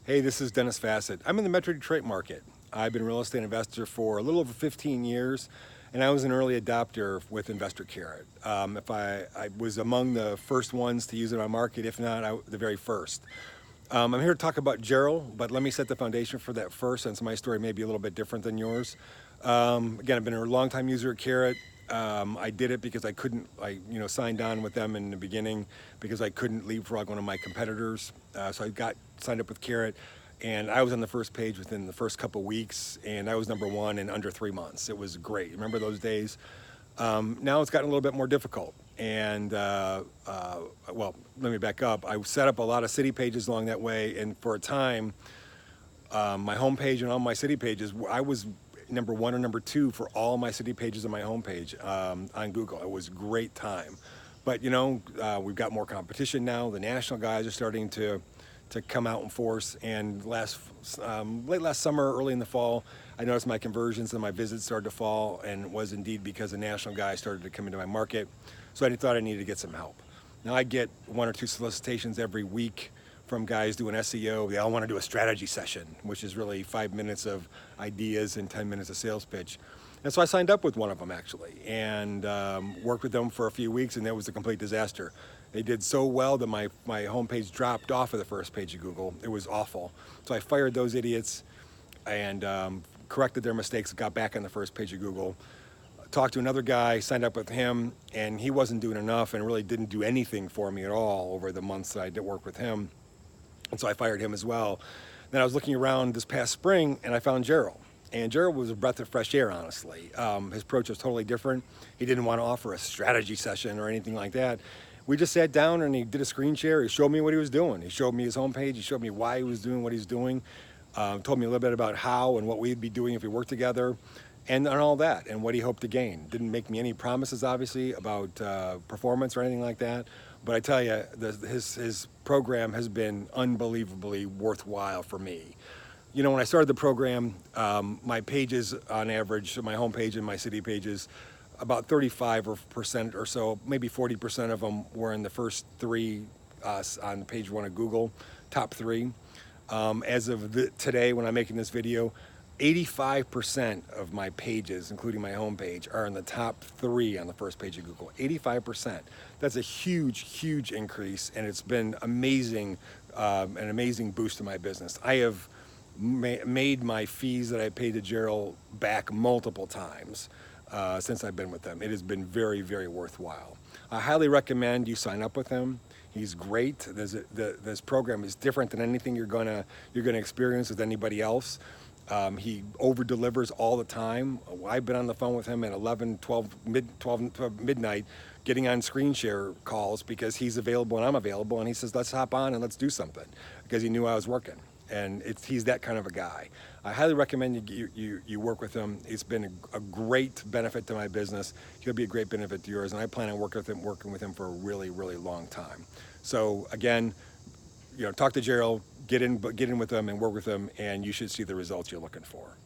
Hey, this is Dennis Fassett. I'm in the Metro Detroit market. I've been a real estate investor for a little over 15 years, and I was an early adopter with Investor Carrot. If I was among the first ones to use it in my market, if not, the very first. I'm here to talk about Jerryll, but let me set the foundation for that first, since my story may be a little bit different than yours. Again, I've been a long-time user of Carrot. I did it because I couldn't, signed on with them in the beginning because I couldn't leapfrog one of my competitors. So I got signed up with Carrot, and I was on the first page within the first couple weeks, and I was #1 in under 3 months. It was great. Remember those days? Now it's gotten a little bit more difficult. And well, let me back up. I set up a lot of city pages along that way, and for a time, my homepage and all my city pages, I was #1 or #2 for all my city pages on my homepage on Google. It was a great time. But we've got more competition now. The national guys are starting to come out in force. And late last summer, early in the fall, I noticed my conversions and my visits started to fall, and it was indeed because the national guys started to come into my market. So I thought I needed to get some help. Now I get 1 or 2 solicitations every week from guys doing SEO. They all want to do a strategy session, which is really 5 minutes of ideas and 10 minutes of sales pitch. And so I signed up with one of them actually, and worked with them for a few weeks, and that was a complete disaster. They did so well that my homepage dropped off of the first page of Google. It was awful. So I fired those idiots and corrected their mistakes, got back on the first page of Google. Talked to another guy, signed up with him, and he wasn't doing enough and really didn't do anything for me at all over the months that I did work with him. And so I fired him as well. Then I was looking around this past spring, and I found Jerryll. And Jerryll was a breath of fresh air, honestly. His approach was totally different. He didn't want to offer a strategy session or anything like that. We just sat down and he did a screen share. He showed me what he was doing. He showed me his homepage. He showed me why he was doing what he's doing. Told me a little bit about how and what we'd be doing if we worked together, and all that, and what he hoped to gain. Didn't make me any promises, obviously, about performance or anything like that. But I tell you, his program has been unbelievably worthwhile for me. When I started the program, my pages on average, my homepage and my city pages, about 35% or so, maybe 40% of them were in the first 3 on page 1 of Google, top 3. As of today, when I'm making this video, 85% of my pages, including my homepage, are in the top 3 on the first page of Google. 85%. That's a huge, huge increase, and it's been amazing, an amazing boost to my business. I have made my fees that I paid to Jerryll back multiple times since I've been with them. It has been very, very worthwhile. I highly recommend you sign up with him. He's great. This program is different than anything you're gonna experience with anybody else. He over delivers all the time. I've been on the phone with him at 11, 12, midnight, getting on screen share calls because he's available and I'm available, and he says, let's hop on and let's do something, because he knew I was working. And he's that kind of a guy. I highly recommend you work with him. It's been a great benefit to my business. He'll be a great benefit to yours, and I plan on working with him for a really, really long time. So again, talk to Jerryll, get in with him and work with him, and you should see the results you're looking for.